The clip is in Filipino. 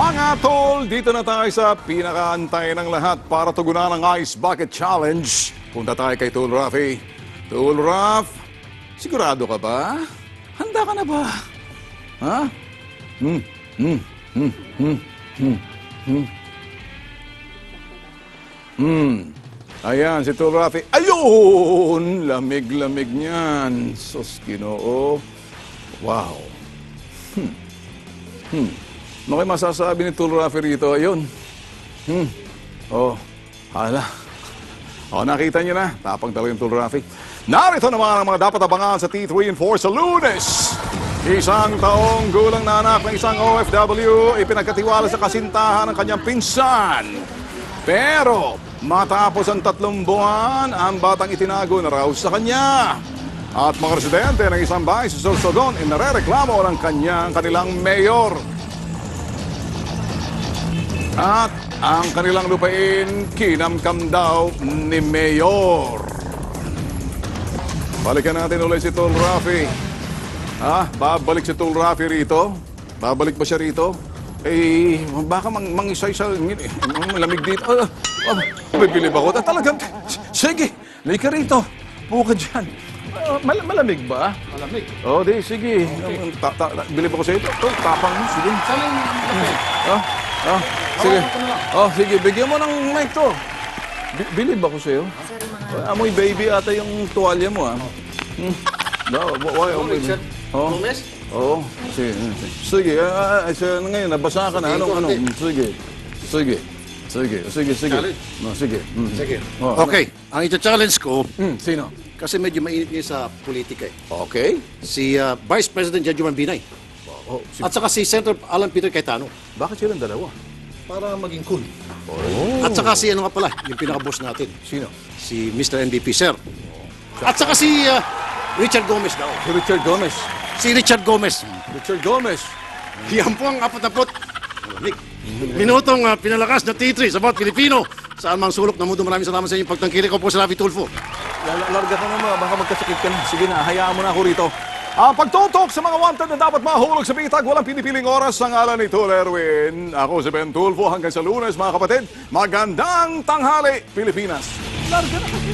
Mga tol, dito na tayo sa pinakaantay ng lahat para tugunan ang Ice Bucket Challenge. Punta tayo kay Tol Rafi. Tol Raf, sigurado ka ba? Handa ka na ba? Ha? Ayan, si Tol Rafi. Ayun! Lamig-lamig niyan. Sus, Ginoo. Wow. Ano kayo masasabi ni Tol Rafi rito? Ayun. Oh, hala. Oh, nakita niyo na. Tapang talaga yung Tol Rafi. Narito naman ang mga dapat abangan sa T3 and 4 sa Lunes. Isang taong gulang na anak ng isang OFW ipinagkatiwala sa kasintahan ng kanyang pinsan. Pero matapos ang 3 buwan, ang batang itinago na raw sa kanya. At mga residente ng isang bahay sa Sorsogon ay narereklamo ng kanilang mayor. At ang kanilang lupain, kinamkam daw ni Mayor. Balikan natin ulit si Tol Rafi. Babalik si Tol Rafi rito? Babalik ba siya rito? Eh, baka mangisay-say, lamig dito. Bibilib ako. Talagang, sige, lika rito. Buka dyan. Malamig ba? Malamig. Oh, di, sige. Bilib ako sa ito. Tapang mo, sige. Saling malamig. Sige. Oh, sige, bigyan mo ng mic to. Bilib ako sa'yo. Amoy baby ata yung tuwalya mo, ha? Richard Gomez? Oo. Sige. Sige. Ngayon, nabasa ka na. Ano? Sige. Sige. Sige. Sige. Sige. Sige. Sige. Okay, ang ita-challenge ko, Sino? kasi medyo mainit ngayon sa politika eh. Okay. Si Vice President Judge Binay. At saka si Senator Alan Peter Cayetano. Bakit silang dalawa? Para maging cool. At saka si ano nga pala, yung pinaka-boss natin. Sino? Si Mr. NBP, sir. At saka si Richard Gomez daw. Si Richard Gomez. Si Richard Gomez. Richard Gomez. Yan po ang 40 minutong pinalakas na T3 sa bawat Pilipino. Saan mang sulok ng mundo, maraming salamat sa inyong pagtangkili ko po sa Rafi Tulfo. Larga ka naman, baka magkasakit ka na. Sige na, hayaan mo na ako rito. Ang pagtutok sa mga wanted na dapat mahulog sa bitag, walang pinipiling oras sa ngalan ni Tol Erwin. Ako si Ben Tulfo, hanggang sa Lunes mga kapatid. Magandang tanghali, Pilipinas. Larga na kasi.